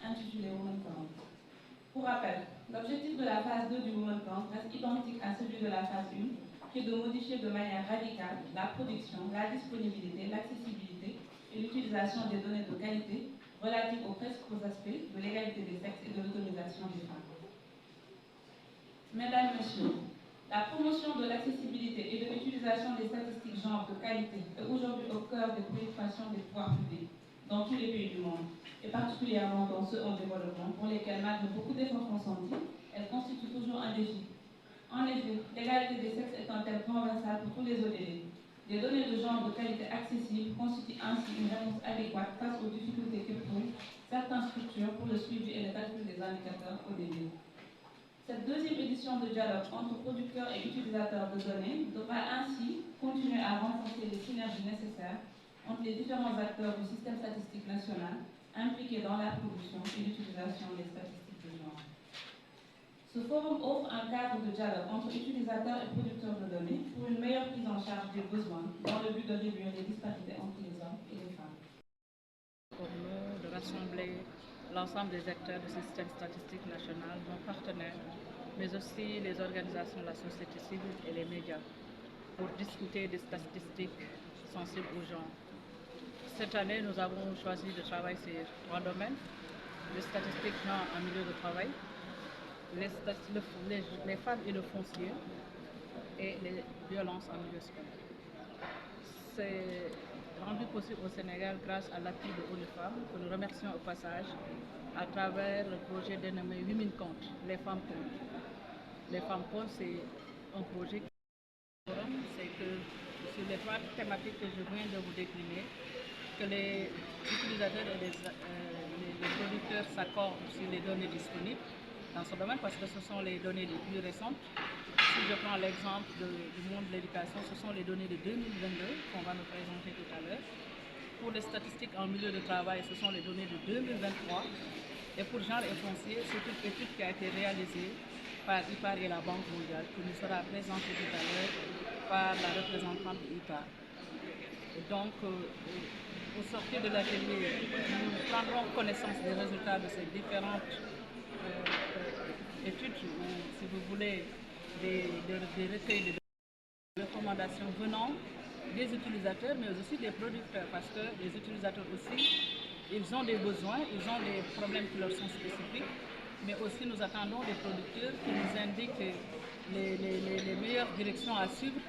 intitulé Women Count. Pour rappel, l'objectif de la phase 2 du Women Count reste identique à celui de la phase 1, qui est de modifier de manière radicale la production, la disponibilité, l'accessibilité et l'utilisation des données de qualité relatives aux principaux aspects de l'égalité des sexes et de l'autonomisation des femmes. Mesdames, Messieurs, la promotion de l'accessibilité et de l'utilisation des statistiques genre de qualité est aujourd'hui au cœur des préoccupations des pouvoirs publics dans tous les pays du monde, et particulièrement dans ceux en développement, pour lesquels, malgré beaucoup d'efforts consentis, elles constituent toujours un défi. En effet, l'égalité des sexes est un thème transversal pour tous les ODD. Des données de genre de qualité accessible constituent ainsi une réponse adéquate face aux difficultés qu'éprouvent certaines structures pour le suivi et le calcul des indicateurs ODD. Cette deuxième édition de dialogue entre producteurs et utilisateurs de données devra ainsi continuer à renforcer les synergies nécessaires entre les différents acteurs du système statistique national impliqués dans la production et l'utilisation des statistiques de genre. Ce forum offre un cadre de dialogue entre utilisateurs et producteurs de données pour une meilleure prise en charge des besoins dans le but de réduire les disparités entre les hommes et les femmes. Pour nous, de rassembler l'ensemble des acteurs du système statistique national, nos partenaires, mais aussi les organisations de la société civile et les médias, pour discuter des statistiques sensibles aux gens. Cette année, nous avons choisi de travailler sur 3 domaines: les statistiques genre en milieu de travail, les femmes et le foncier, et les violences en milieu scolaire. C'est rendu possible au Sénégal grâce à l'appui de ONU Femmes, que nous remercions au passage, à travers le projet dénommé Women Count, les femmes comptent. Les femmes comptent, c'est un projet qui c'est que sur les 3 thématiques que je viens de vous décliner, que les utilisateurs et les producteurs s'accordent sur les données disponibles dans ce domaine, parce que ce sont les données les plus récentes. Si je prends l'exemple du monde de l'éducation, ce sont les données de 2022 qu'on va nous présenter tout à l'heure. Pour les statistiques en milieu de travail, ce sont les données de 2023. Et pour genre et foncier, c'est une étude qui a été réalisée par IPAR et la Banque mondiale, qui nous sera présentée tout à l'heure par la représentante de IPAR. Et donc, au sortir de l'atelier, nous prendrons connaissance des résultats de ces différentes études, ou si vous voulez, des recueils de recommandations venant des utilisateurs, mais aussi des producteurs, parce que les utilisateurs aussi, ils ont des besoins, ils ont des problèmes qui leur sont spécifiques, mais aussi nous attendons des producteurs qui nous indiquent les meilleures directions à suivre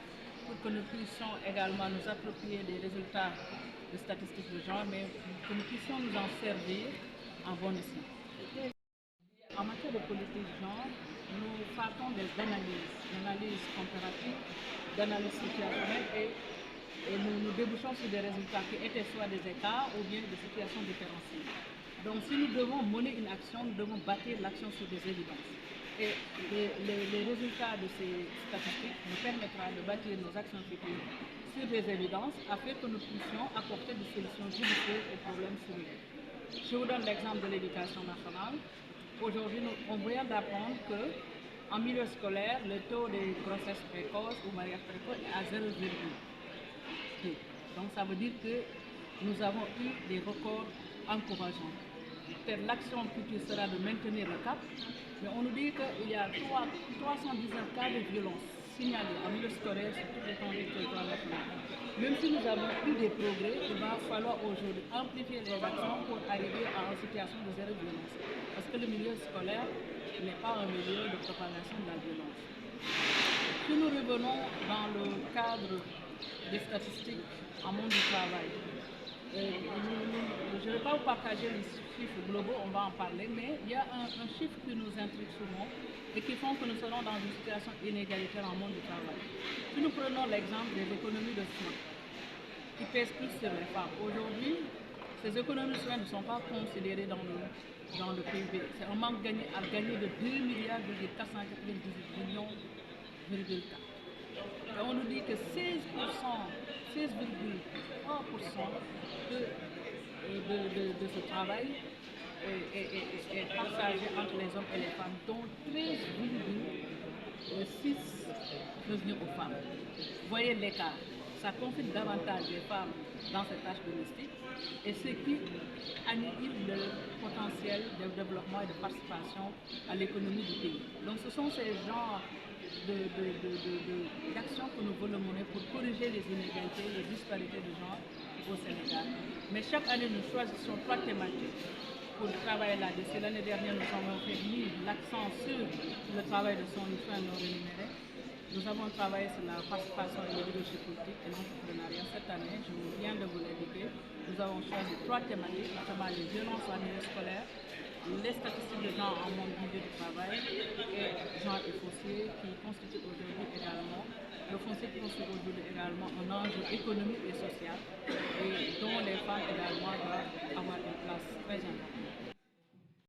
pour que nous puissions également nous approprier des résultats de statistiques de genre, mais que nous puissions nous en servir en bon escient. En matière de politique de genre, nous partons des analyses comparatives, d'analyses situationnelles, et nous débouchons sur des résultats qui étaient soit des écarts ou bien des situations différenciées. Donc si nous devons mener une action, nous devons bâtir l'action sur des évidences. Et les résultats de ces statistiques nous permettront de bâtir nos actions futures sur des évidences afin que nous puissions apporter des solutions judicieuses aux problèmes soulevés. Je vous donne l'exemple de l'éducation nationale. Aujourd'hui, on vient d'apprendre qu'en milieu scolaire, le taux de grossesse précoce ou mariage précoce est à 0,2. Donc ça veut dire que nous avons eu des records encourageants. L'action future sera de maintenir le cap, mais on nous dit qu'il y a 319 cas de violence signalés en milieu scolaire sur toute l'étendue du territoire national. Même si nous avons eu des progrès, il va falloir aujourd'hui amplifier les actions pour arriver à une situation de zéro violence. Parce que le milieu scolaire n'est pas un milieu de propagation de la violence. Si nous revenons dans le cadre des statistiques en monde du travail, je ne vais pas vous partager les chiffres globaux, on va en parler, mais il y a un chiffre qui nous intrigue souvent et qui font que nous serons dans une situation inégalitaire en monde du travail. Si nous prenons l'exemple des économies de soins, qui pèsent plus sur les femmes, aujourd'hui, ces économies de soins ne sont pas considérées dans le PIB. C'est un manque à gagner de 2 milliards 498 millions. Et on nous dit que 16,3% de ce travail est partagé entre les hommes et les femmes, dont 13,6 revenus aux femmes. Vous voyez l'écart. Ça confine davantage les femmes dans ces tâches domestiques et ce qui annihile le potentiel potentiel de développement et de participation à l'économie du pays. Donc ce sont ces genres d'actions que nous voulons mener pour corriger les inégalités, les disparités de genre au Sénégal. Mais chaque année, nous choisissons 3 thématiques pour travailler là-dessus. L'année dernière, nous avons mis l'accent sur le travail de son soins non rémunéré. Nous avons travaillé sur la participation et le leadership politique et l'entrepreneuriat. Cette année, je viens de vous l'indiquer, nous avons choisi 3 thématiques, notamment les violences en milieu scolaire, les statistiques de genre en monde milieu du travail et genre et foncier qui constituent aujourd'hui également, le foncier constitue aujourd'hui également un enjeu économique et social et dont les femmes également doivent avoir une place très importante.